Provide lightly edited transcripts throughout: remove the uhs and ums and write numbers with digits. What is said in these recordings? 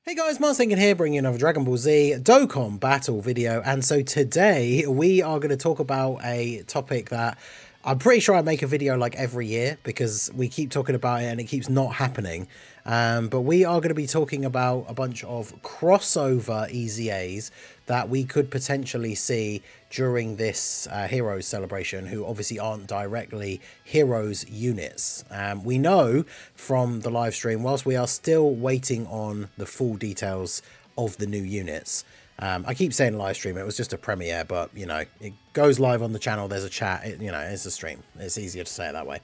Hey guys, Mars Thinking here, bringing you another Dragon Ball Z Dokkan battle video. And so today we are going to talk about a topic that I'm pretty sure I make a video like every year because we keep talking about it and it keeps not happening. But we are going to be talking about a bunch of crossover EZAs that we could potentially see during this Heroes celebration, who obviously aren't directly Heroes units. We know from the live stream, whilst we are still waiting on the full details of the new units, I keep saying live stream, it was just a premiere, but you know, it goes live on the channel, there's a chat, it's a stream. It's easier to say it that way.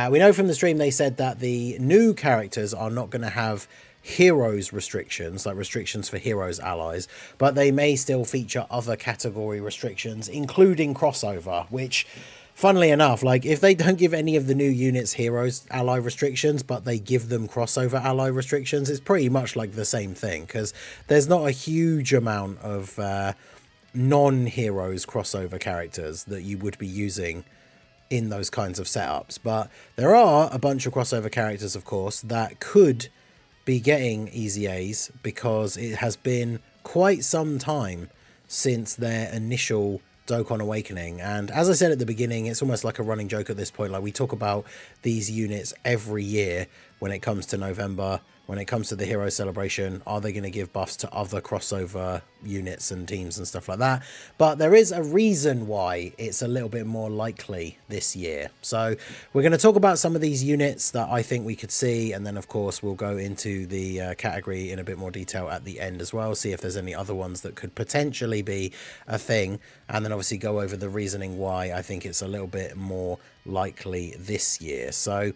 We know from the stream they said that the new characters are not going to have Heroes restrictions, like restrictions for Heroes allies, but they may still feature other category restrictions, including crossover, which, funnily enough, like if they don't give any of the new units Heroes ally restrictions, but they give them crossover ally restrictions, it's pretty much like the same thing, because there's not a huge amount of non-Heroes crossover characters that you would be using in those kinds of setups. But there are a bunch of crossover characters, of course, that could be getting EZAs because it has been quite some time since their initial Dokkan Awakening. And as I said at the beginning, it's almost like a running joke at this point. Like, we talk about these units every year when it comes to November, when it comes to the Hero Celebration. Are they going to give buffs to other crossover units and teams and stuff like that? But there is a reason why it's a little bit more likely this year. So we're going to talk about some of these units that I think we could see, and then of course we'll go into the category in a bit more detail at the end as well, see if there's any other ones that could potentially be a thing, and then obviously go over the reasoning why I think it's a little bit more likely this year. So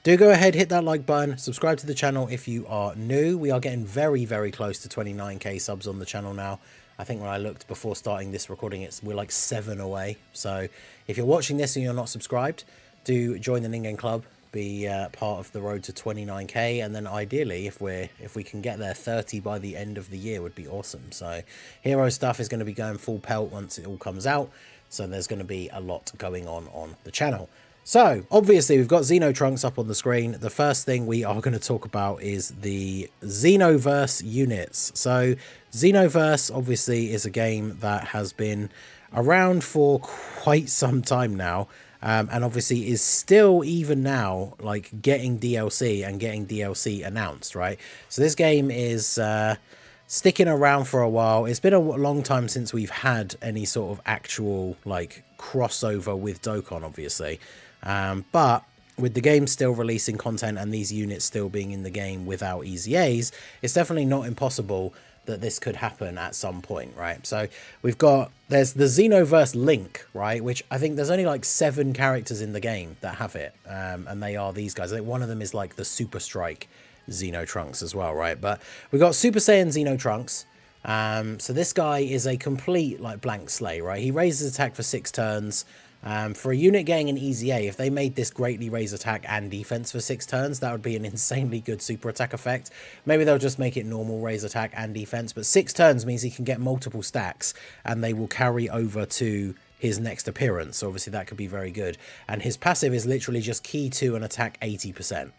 do go ahead, hit that like button, subscribe to the channel if you are new. We are getting very, very close to 29k subs on the channel now. I think when I looked before starting this recording, we're like 7 away. So if you're watching this and you're not subscribed, do join the Ningen Club, be part of the road to 29k, and then ideally, if we can get there 30 by the end of the year, would be awesome. So hero stuff is going to be going full pelt once it all comes out. So there's going to be a lot going on the channel. So, obviously, we've got XENOTRUNKS up on the screen. The first thing we are going to talk about is the XENOVERSE units. So, XENOVERSE, obviously, is a game that has been around for quite some time now. And obviously is still, even now, like, getting DLC and getting DLC announced, right? So, this game is sticking around for a while. It's been a long time since we've had any sort of actual, like, crossover with Dokkan, obviously. But with the game still releasing content and these units still being in the game without EZAs, it's definitely not impossible that this could happen at some point, right? So there's the XENOVERSE link, right? Which I think there's only like 7 characters in the game that have it. And they are these guys. I think one of them is like the Super Strike XENOTRUNKS as well, right? But we've got Super Saiyan XENOTRUNKS. So this guy is a complete like blank slate, right? He raises attack for 6 turns. For a unit getting an EZA, if they made this greatly raise attack and defense for 6 turns, that would be an insanely good super attack effect. Maybe they'll just make it normal raise attack and defense, but 6 turns means he can get multiple stacks and they will carry over to his next appearance. So obviously that could be very good. And his passive is literally just key 2 and attack 80%.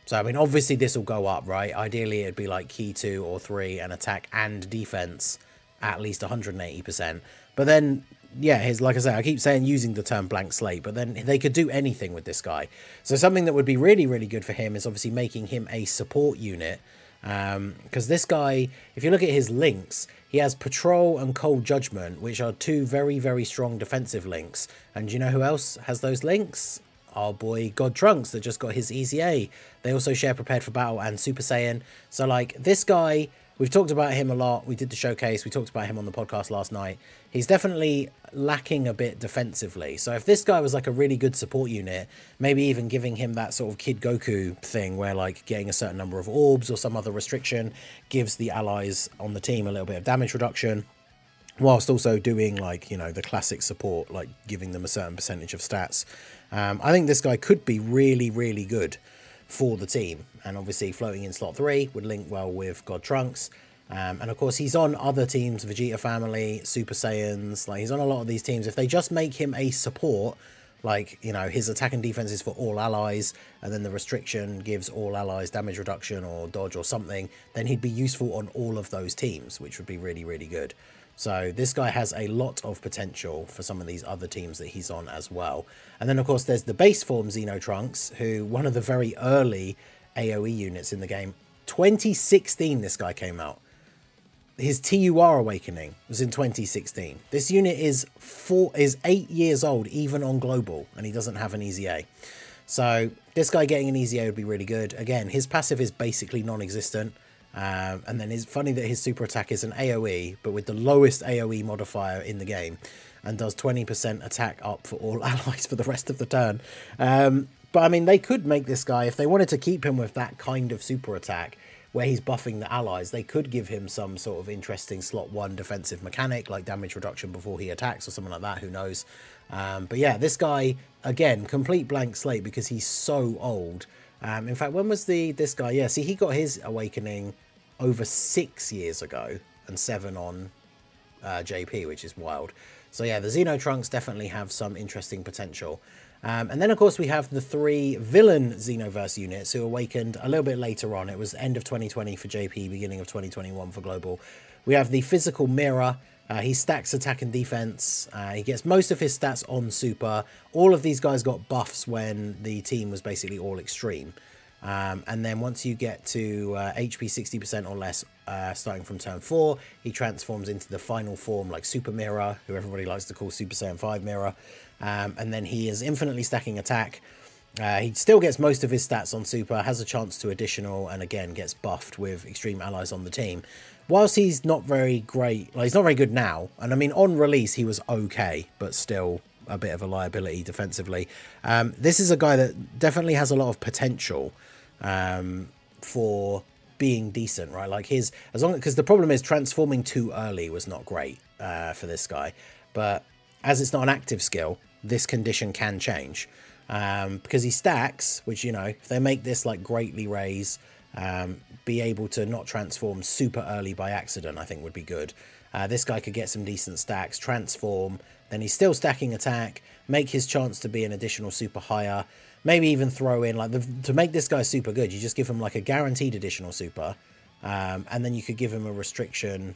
So I mean, obviously this will go up, right? Ideally it'd be like key 2 or 3 and attack and defense at least 180%. But then, yeah, like I say, I keep saying using the term blank slate, but then they could do anything with this guy. So something that would be really, really good for him is obviously making him a support unit. Because this guy, if you look at his links, he has Patrol and Cold Judgment, which are 2 very, very strong defensive links. And do you know who else has those links? Our boy God Trunks that just got his EZA. They also share Prepared for Battle and Super Saiyan. So like this guy, we've talked about him a lot. We did the showcase. We talked about him on the podcast last night. He's definitely lacking a bit defensively. So if this guy was like a really good support unit, maybe even giving him that sort of Kid Goku thing where like getting a certain number of orbs or some other restriction gives the allies on the team a little bit of damage reduction, whilst also doing like, you know, the classic support, like giving them a certain percentage of stats. I think this guy could be really, really good for the team. And obviously floating in slot 3 would link well with God Trunks. And of course he's on other teams, Vegeta Family, Super Saiyans, like he's on a lot of these teams. If they just make him a support like, you know, his attack and defense is for all allies, and then the restriction gives all allies damage reduction or dodge or something, then he'd be useful on all of those teams, which would be really, really good. So this guy has a lot of potential for some of these other teams that he's on as well. And then, of course, there's the base form Xenotrunks, who one of the very early AoE units in the game. 2016 this guy came out. His TUR Awakening was in 2016. This unit is 8 years old, even on global, and he doesn't have an easy A. So this guy getting an easy A would be really good. Again, his passive is basically non-existent. And then it's funny that his super attack is an AoE, but with the lowest AoE modifier in the game, and does 20% attack up for all allies for the rest of the turn. But I mean, they could make this guy, if they wanted to keep him with that kind of super attack, where he's buffing the allies, they could give him some sort of interesting slot 1 defensive mechanic, like damage reduction before he attacks or something like that, who knows. But yeah, this guy, again, complete blank slate because he's so old. In fact, when was this guy? Yeah, see, he got his Awakening over 6 years ago, and 7 on JP, which is wild. So yeah, the Xenotrunks definitely have some interesting potential. And then, of course, we have the 3 villain Xenoverse units who awakened a little bit later on. It was end of 2020 for JP, beginning of 2021 for global. We have the physical mirror. He stacks attack and defense. He gets most of his stats on super. All of these guys got buffs when the team was basically all extreme. And then once you get to HP 60% or less, starting from turn 4, he transforms into the final form, like Super Mirror, who everybody likes to call Super Saiyan 5 Mirror. And then he is infinitely stacking attack. He still gets most of his stats on super, has a chance to additional, and again gets buffed with extreme allies on the team. Whilst he's not very great, like he's not very good now, and I mean on release he was okay, but still a bit of a liability defensively. This is a guy that definitely has a lot of potential for being decent, right? Like because the problem is transforming too early was not great for this guy, but as it's not an active skill, this condition can change. Because he stacks, which, you know, if they make this like greatly raise, be able to not transform super early by accident, I think would be good. This guy could get some decent stacks, transform, then he's still stacking attack, make his chance to be an additional super higher, maybe even throw in, like, to make this guy super good, you just give him like a guaranteed additional super, and then you could give him a restriction,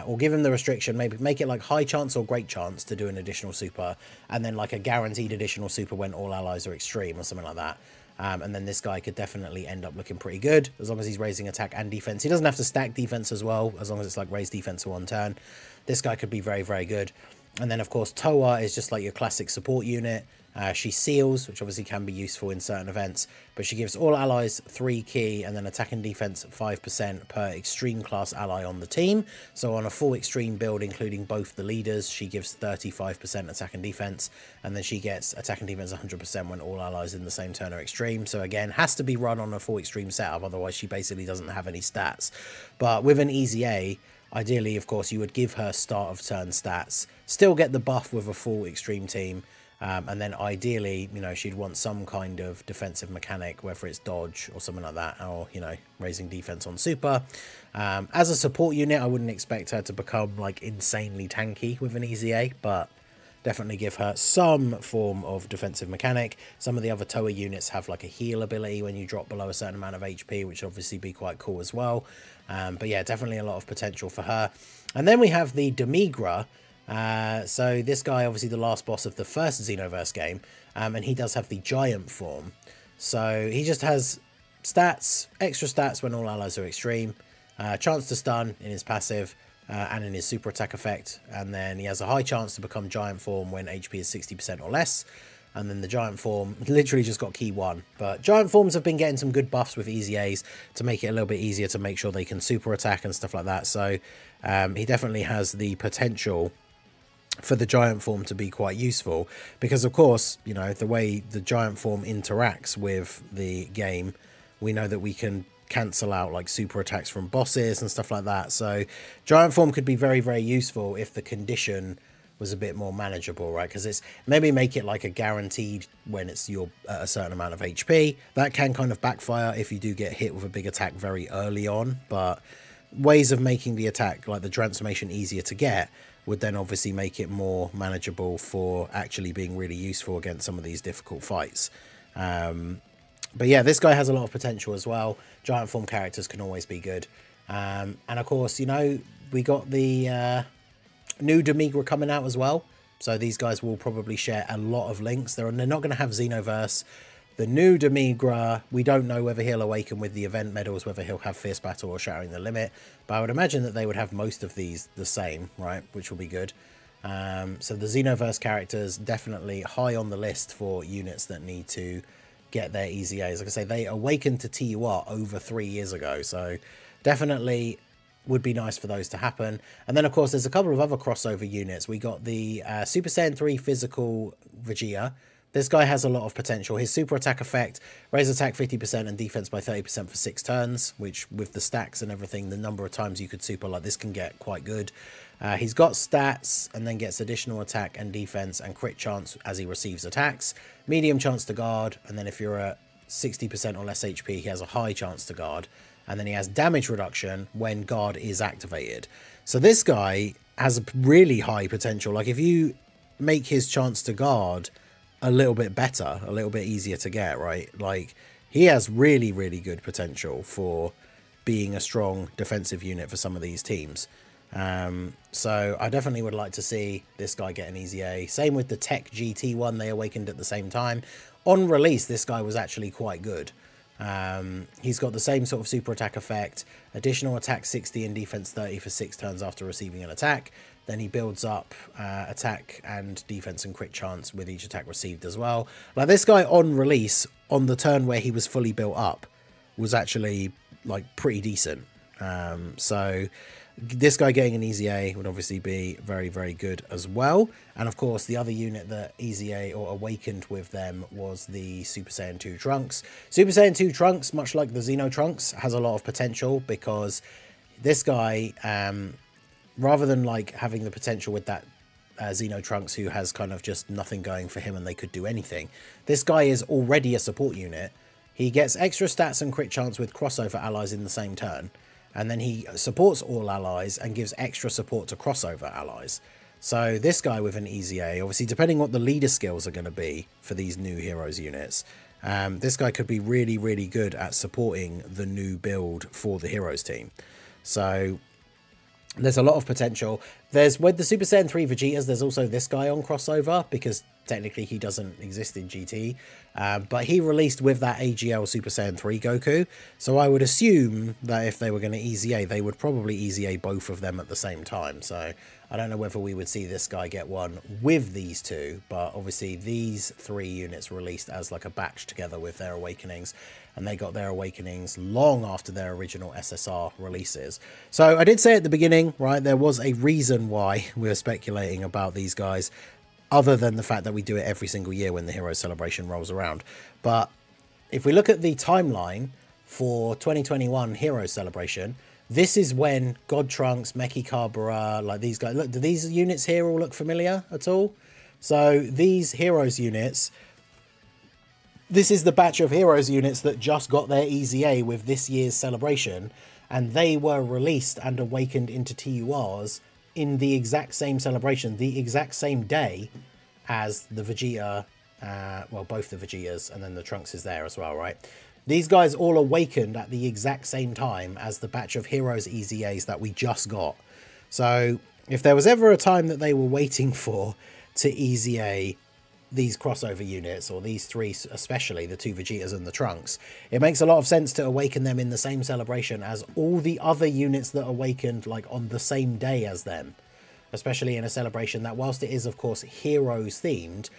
or give him the restriction, maybe make it like high chance or great chance to do an additional super, and then like a guaranteed additional super when all allies are extreme or something like that. And then this guy could definitely end up looking pretty good as long as he's raising attack and defense. He doesn't have to stack defense as well, as long as it's like raise defense for 1 turn. This guy could be very, very good. And then, of course, Toa is just like your classic support unit. She seals, which obviously can be useful in certain events, but she gives all allies 3 key and then attack and defense 5% per extreme class ally on the team. So on a full extreme build, including both the leaders, she gives 35% attack and defense, and then she gets attack and defense 100% when all allies in the same turn are extreme. So again, has to be run on a full extreme setup, otherwise she basically doesn't have any stats. But with an easy A, ideally, of course, you would give her start of turn stats, still get the buff with a full extreme team, and then ideally, you know, she'd want some kind of defensive mechanic, whether it's dodge or something like that, or, you know, raising defense on super. As a support unit, I wouldn't expect her to become like insanely tanky with an easy A, but definitely give her some form of defensive mechanic. Some of the other Toa units have like a heal ability when you drop below a certain amount of HP, which would obviously be quite cool as well. But yeah, definitely a lot of potential for her. And then we have the Demigra. So this guy, obviously the last boss of the first Xenoverse game, and he does have the giant form. So he just has stats, extra stats when all allies are extreme, chance to stun in his passive, and in his super attack effect, and then he has a high chance to become giant form when HP is 60% or less. And then the giant form literally just got key 1. But giant forms have been getting some good buffs with easy A's to make it a little bit easier to make sure they can super attack and stuff like that. So he definitely has the potential for the giant form to be quite useful, because of course, you know, the way the giant form interacts with the game, we know that we can cancel out like super attacks from bosses and stuff like that. So giant form could be very, very useful if the condition was a bit more manageable, right? Because it's maybe make it like a guaranteed when it's your a certain amount of HP. That can kind of backfire if you do get hit with a big attack very early on, but ways of making the attack, like the transformation, easier to get would then obviously make it more manageable for actually being really useful against some of these difficult fights. But yeah, this guy has a lot of potential as well. Giant form characters can always be good. And of course, you know, we got the new Demigra coming out as well. So these guys will probably share a lot of links. They're not going to have XENOVERSE. The new Demigra, we don't know whether he'll awaken with the event medals, whether he'll have Fierce Battle or Shattering the Limit. But I would imagine that they would have most of these the same, right? Which will be good. So the XENOVERSE characters definitely high on the list for units that need to get their EZAs. Like I say, they awakened to TUR over 3 years ago. So definitely would be nice for those to happen. And then, of course, there's a couple of other crossover units. We got the Super Saiyan 3 physical Vegeta. This guy has a lot of potential. His super attack effect, raise attack 50% and defense by 30% for 6 turns, which with the stacks and everything, the number of times you could super like this can get quite good. He's got stats and then gets additional attack and defense and crit chance as he receives attacks, medium chance to guard, and then if you're at 60% or less HP, he has a high chance to guard, and then he has damage reduction when guard is activated. So this guy has a really high potential. Like if you make his chance to guard a little bit better, a little bit easier to get, right? Like he has really, really good potential for being a strong defensive unit for some of these teams. So I definitely would like to see this guy get an EZA. Same with the Tech GT one, they awakened at the same time. On release, this guy was actually quite good. He's got the same sort of super attack effect, additional attack 60 and defense 30 for 6 turns after receiving an attack. Then he builds up attack and defense and crit chance with each attack received as well. Like this guy on release, on the turn where he was fully built up, was actually like pretty decent. So this guy getting an EZA would obviously be very, very good as well. And of course, the other unit that EZA or awakened with them was the Super Saiyan 2 Trunks. Super Saiyan 2 Trunks, much like the Xeno Trunks, has a lot of potential because this guy, rather than like having the potential with that Xeno Trunks who has kind of just nothing going for him and they could do anything, this guy is already a support unit. He gets extra stats and crit chance with crossover allies in the same turn. And then he supports all allies and gives extra support to crossover allies. So this guy with an EZA, obviously depending what the leader skills are going to be for these new heroes units, this guy could be really, really good at supporting the new build for the heroes team. So there's a lot of potential. There's with the Super Saiyan 3 Vegetas, there's also this guy on crossover because technically he doesn't exist in GT, but he released with that AGL Super Saiyan 3 Goku, so I would assume that if they were going to EZA, they would probably EZA both of them at the same time. So I don't know whether we would see this guy get one with these two, but obviously these 3 units released as like a batch together with their awakenings, and they got their awakenings long after their original SSR releases. So I did say at the beginning, right, there was a reason why we were speculating about these guys, other than the fact that we do it every single year when the Hero Celebration rolls around. But if we look at the timeline for 2021 Hero Celebration, this is when God Trunks, Meki Kabura, like these guys, look, do these units here all look familiar at all? So these Heroes units, this is the batch of Heroes units that just got their EZA with this year's celebration, and they were released and awakened into TURs in the exact same celebration, the exact same day as the Vegeta, well, both the Vegetas, and then the Trunks is there as well, right? These guys all awakened at the exact same time as the batch of Heroes EZAs that we just got. So if there was ever a time that they were waiting for to EZA these crossover units, or these 3 especially, the 2 Vegetas and the Trunks, it makes a lot of sense to awaken them in the same celebration as all the other units that awakened like on the same day as them, especially in a celebration that, whilst it is of course heroes themed,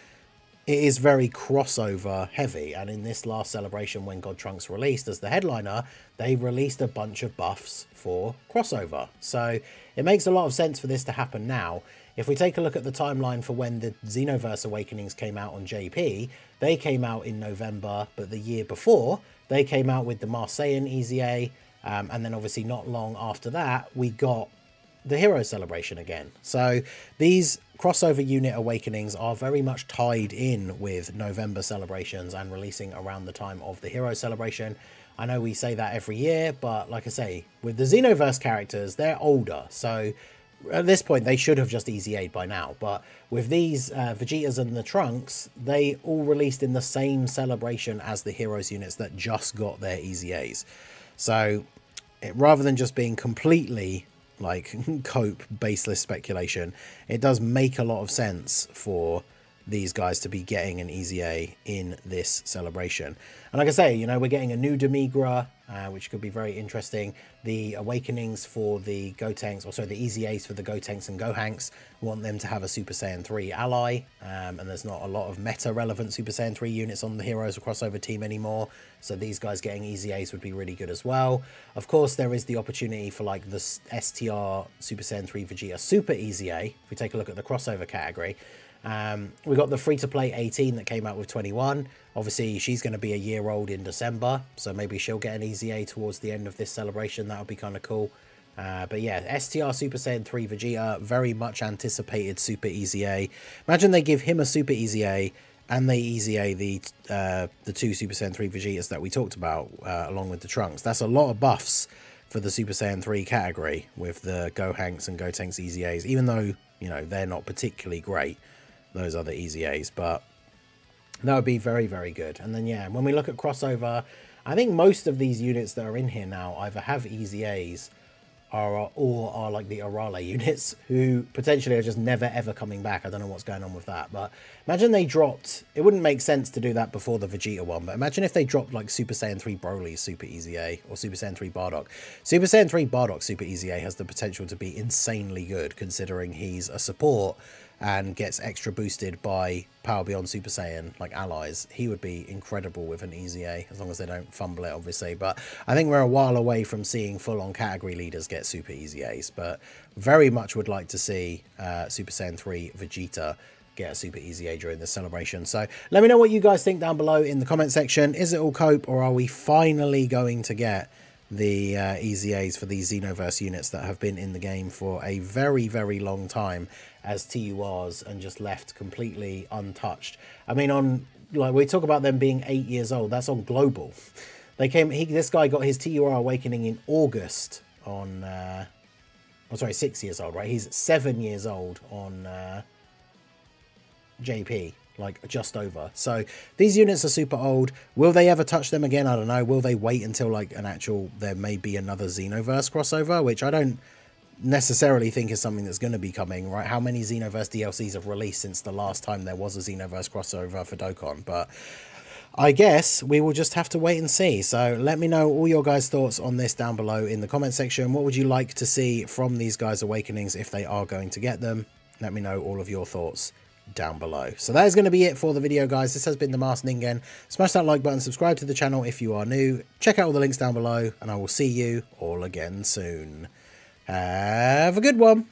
it is very crossover heavy. And in this last celebration, when God Trunks released as the headliner, they released a bunch of buffs for crossover. So it makes a lot of sense for this to happen now. If we take a look at the timeline for when the XENOVERSE Awakenings came out on JP, they came out in November, but the year before, they came out with the Marseillan EZA, and then obviously not long after that, we got the Hero Celebration again. So these crossover unit awakenings are very much tied in with November celebrations and releasing around the time of the Hero Celebration. I know we say that every year, but like I say, with the XENOVERSE characters, they're older, so at this point, they should have just Easy Aid by now. But with these Vegetas and the Trunks, they all released in the same celebration as the Heroes units that just got their Easy A's. So rather than just being completely like cope baseless speculation, it does make a lot of sense for these guys to be getting an Easy A in this celebration. And like I say, you know, we're getting a new Demigra, which could be very interesting. The awakenings for the Gotenks, or sorry, the Easy A's for the Gotenks and Gohanks, want them to have a Super Saiyan 3 ally, and there's not a lot of meta relevant Super Saiyan 3 units on the Heroes or crossover team anymore, so these guys getting Easy A's would be really good as well. Of course, there is the opportunity for like the STR Super Saiyan 3 Vegeta Super Easy A. If we take a look at the crossover category, we got the free-to-play 18 that came out with 21. Obviously, she's going to be a year old in December, so maybe she'll get an Easy A towards the end of this celebration. That would be kind of cool. But yeah, STR Super Saiyan 3 Vegeta, very much anticipated Super Easy A. Imagine they give him a Super Easy A, and they Easy A the two Super Saiyan 3 Vegetas that we talked about, along with the Trunks. That's a lot of buffs for the Super Saiyan 3 category with the Gohanks and Gotenks Easy A's, even though, you know, they're not particularly great, those other Easy A's, but that would be very, very good. And then, yeah, when we look at crossover, I think most of these units that are in here now either have Easy A's or are like the Arale units, who potentially are just never, ever coming back. I don't know what's going on with that, but imagine they dropped... It wouldn't make sense to do that before the Vegeta one, but imagine if they dropped like Super Saiyan 3 Broly Super Easy A, or Super Saiyan 3 Bardock. Super Saiyan 3 Bardock Super Easy A has the potential to be insanely good, considering he's a support and gets extra boosted by Power Beyond Super Saiyan, like allies. He would be incredible with an Easy A, as long as they don't fumble it, obviously. But I think we're a while away from seeing full-on category leaders get Super Easy A's, but very much would like to see Super Saiyan 3 Vegeta get a Super Easy A during this celebration. So let me know what you guys think down below in the comment section. Is it all cope, or are we finally going to get the Easy A's for these Xenoverse units that have been in the game for a very, very long time as TURs and just left completely untouched? I mean, on, like, we talk about them being 8 years old, that's on global. They came, this guy got his TUR awakening in August on, oh sorry, 6 years old, right? He's 7 years old on JP, like just over. So these units are super old. Will they ever touch them again? I don't know. Will they wait until like an actual, there may be another Xenoverse crossover, which I don't necessarily think is something that's going to be coming, right? How many Xenoverse DLCs have released since the last time there was a Xenoverse crossover for Dokkan? But I guess we will just have to wait and see. So let me know all your guys' thoughts on this down below in the comment section. What would you like to see from these guys' awakenings if they are going to get them? Let me know all of your thoughts down below. So that is going to be it for the video, guys. This has been the Masked Ningen. Smash that like button, subscribe to the channel if you are new, check out all the links down below, and I will see you all again soon. Have a good one.